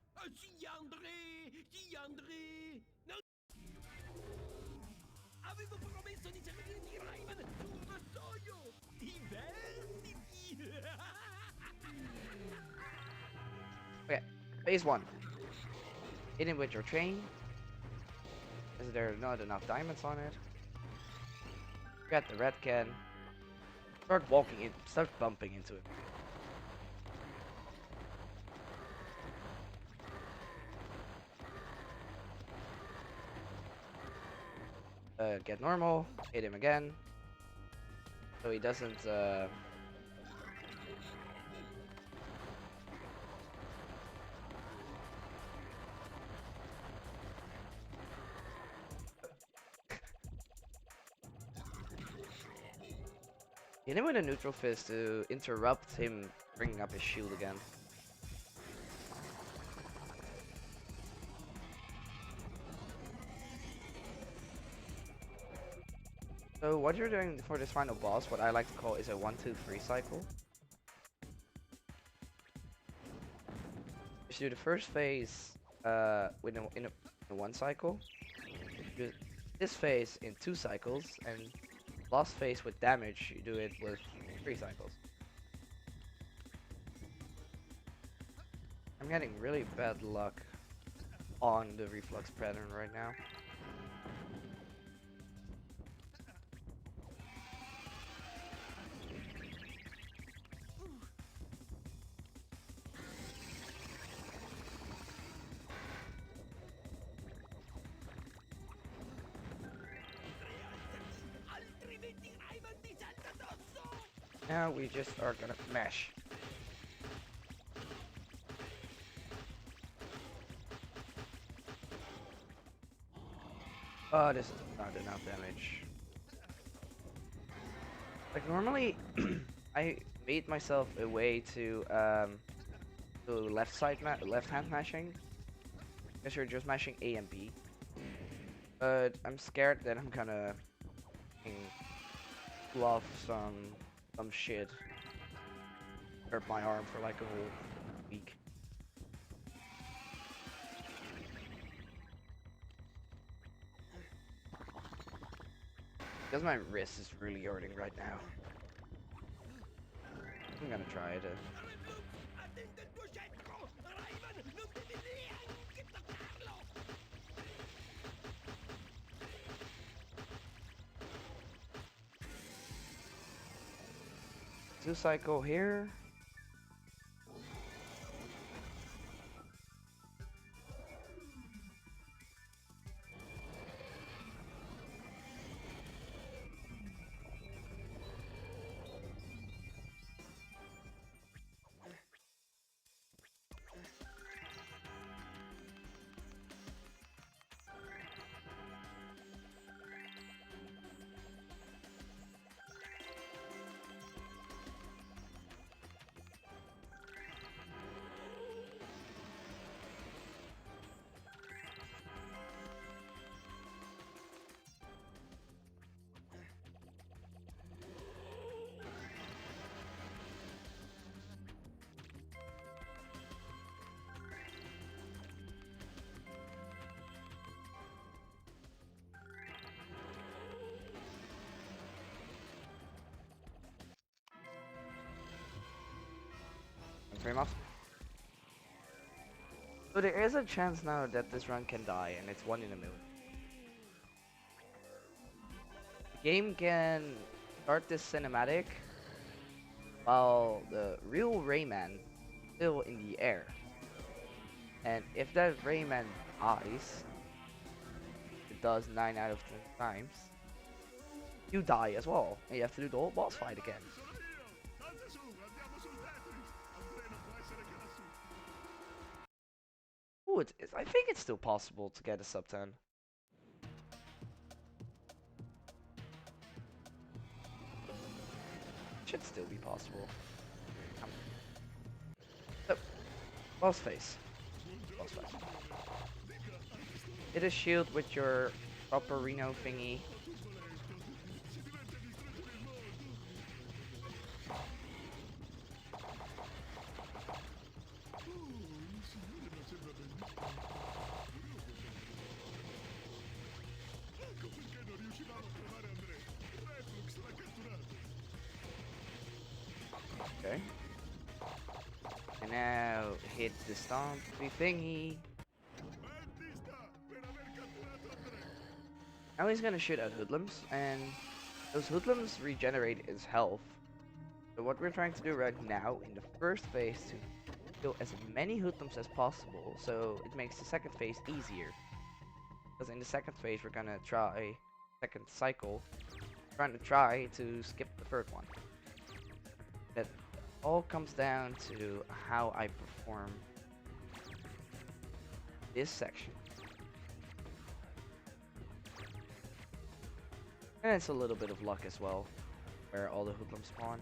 Avevo promesso di servire di Rayman un vassoio! Divertiti! Okay, phase 1. Hit him with your chain. Is there not enough diamonds on it? Get the red can. Start walking in, start bumping into it. Get normal, hit him again. So he doesn't, hit him with a neutral fist to interrupt him bringing up his shield again. So what you're doing for this final boss, what I like to call is a 1-2-3 cycle. You do the first phase in one cycle. You do this phase in 2 cycles, and last phase with damage, you do it with 3 cycles. I'm getting really bad luck on the reflux pattern right now. Now we just are gonna mash. Oh, this is not enough damage. Like normally, I made myself a way to left hand mashing, because you're just mashing A and B. But I'm scared that I'm gonna pull off some shit, hurt my arm for like a whole week. Because my wrist is really hurting right now. I'm gonna try it. Two cycle here. very much. So there is a chance now that this run can die, and it's 1 in a million. The game can start this cinematic while the real Rayman is still in the air. And if that Rayman dies, it does 9 out of 10 times, you die as well, and you have to do the whole boss fight again. Salta su, andiamo sul Tetris. Andrea non può essere che lassù. Ooh, I think it's still possible to get a sub 10. Should still be possible. So, boss face. Boss face. Hit a shield with your proper Reno thingy. Ecco perché non riuscivamo a trovare Andrea. Reflux l'ha catturato. Okay. And now hit the stomp thingy. Metti sta per aver catturato Andrea. Now he's gonna shoot at hoodlums, and those hoodlums regenerate his health. So what we're trying to do right now in the first phase to kill as many hoodlums as possible, so it makes the second phase easier. Because in the second phase we're gonna try, second cycle, trying to try to skip the third one. That all comes down to how I perform this section. And it's a little bit of luck as well, where all the hoodlums spawn.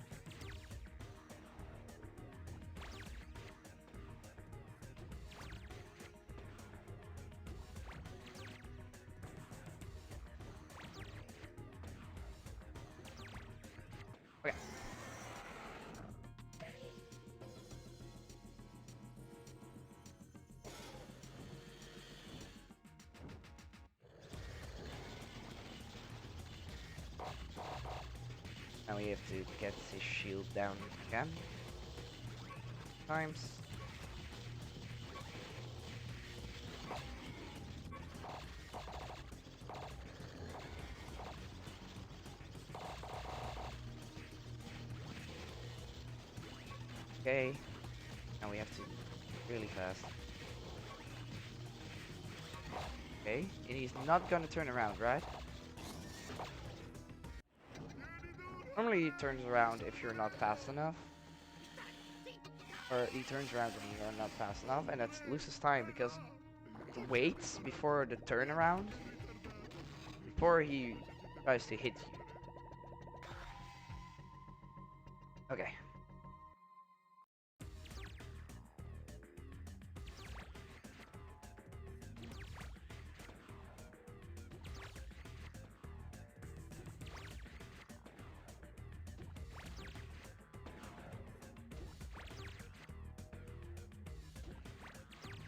Okay. Now we have to get his shield down again. Times. Okay. Now we have to really fast. Okay, and he's not gonna turn around, right? Normally he turns around if you're not fast enough. Or he turns around when you're not fast enough, and that loses time because it waits before the turnaround, before he tries to hit you. Okay.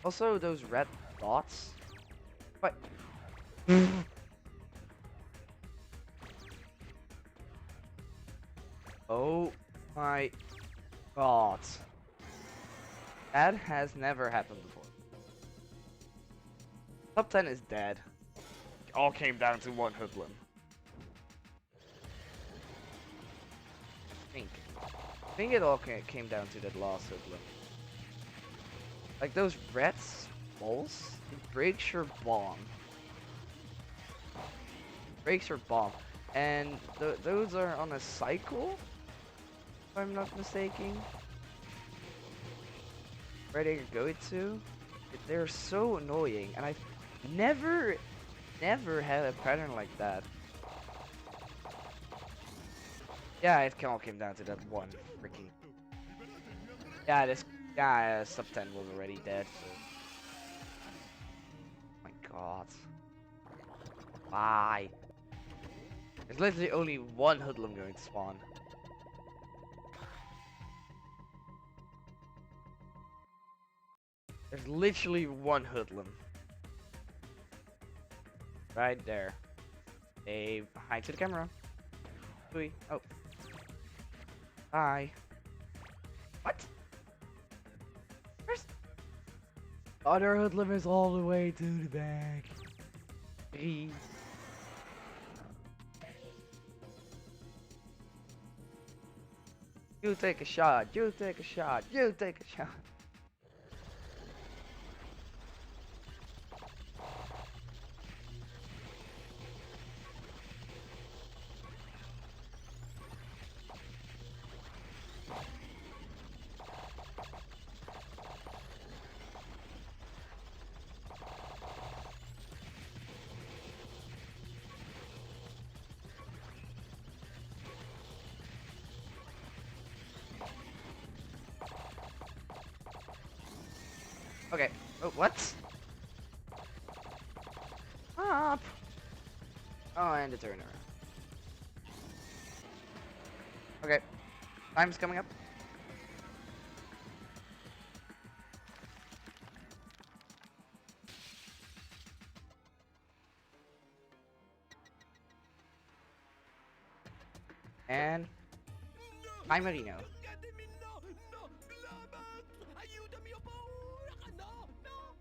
Also, those red dots. What? Oh my god. That has never happened before. Top 10 is dead. It all came down to one hoodlum. I think it all came down to that last hoodlum. Like those red balls, it breaks your bomb. Breaks your bomb. And those are on a cycle, if I'm not mistaken. Where they go to. They're so annoying, and I've never had a pattern like that. Yeah, it all came down to that one freaking. Yeah, sub 10 was already dead. So. Oh my god. Why? There's literally only one hoodlum going to spawn. There's literally one hoodlum. Right there. Hey, hi to the camera. Oh. Hi. What? Other hoodlum is all the way to the back. Three. You take a shot. You take a shot. You take a shot. Okay. Oh, what? Up. Oh, and the turnaround. Okay. Time's coming up. And I'm Marino. Toglietemi, no, no, Globox, aiutami, ho paura, no, no.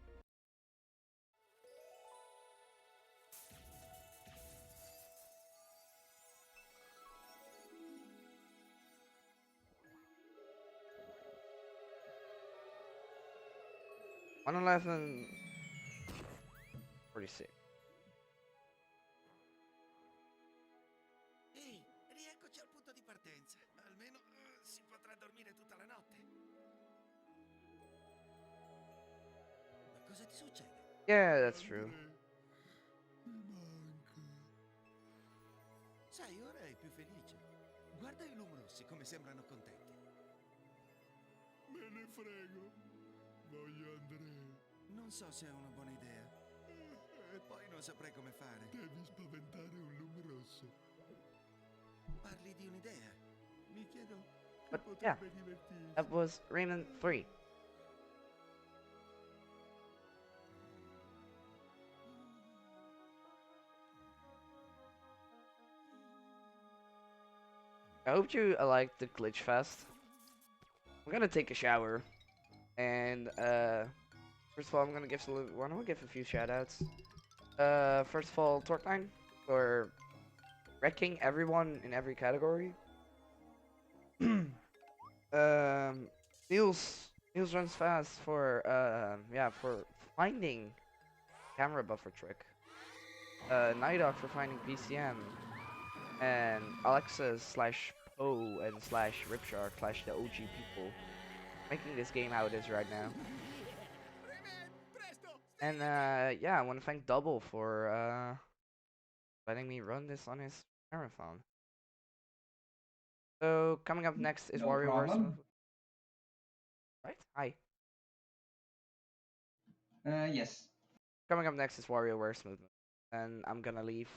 On 11:46. Ehi, rieccoci al punto di partenza. Almeno si potrà dormire tutta la notte. Ma cosa ti succede? Yeah, that's true. Mi manca. Sai, ora è più felice. Guarda i lumrossi come sembrano contenti. Me ne frego. Voglio Andrea. Non so se è una buona idea. E poi non saprei come fare. Devi spaventare un lume rosso. Parli di un'idea. Mi chiedo che But yeah, potrebbe divertirsi. that was Rayman 3. I hope you liked the glitch fest. I'm gonna take a shower, and first of all, I'm gonna give why don't we give a few shoutouts? First of all, Torkline for wrecking everyone in every category. um, Niels runs fast for yeah, for finding camera buffer trick. Nidog for finding BCM, and Alexis slash Poe and slash Ripshark slash the OG people making this game how it is right now. And yeah, I want to thank Double for letting me run this on his marathon. So coming up next is No Wario Wars problem. Movement. Right? Hi. Yes. Coming up next is Wario Wars Movement, and I'm gonna leave.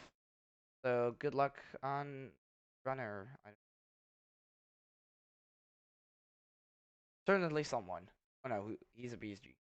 So good luck on Runner. Certainly someone. Oh no, he's a BSG.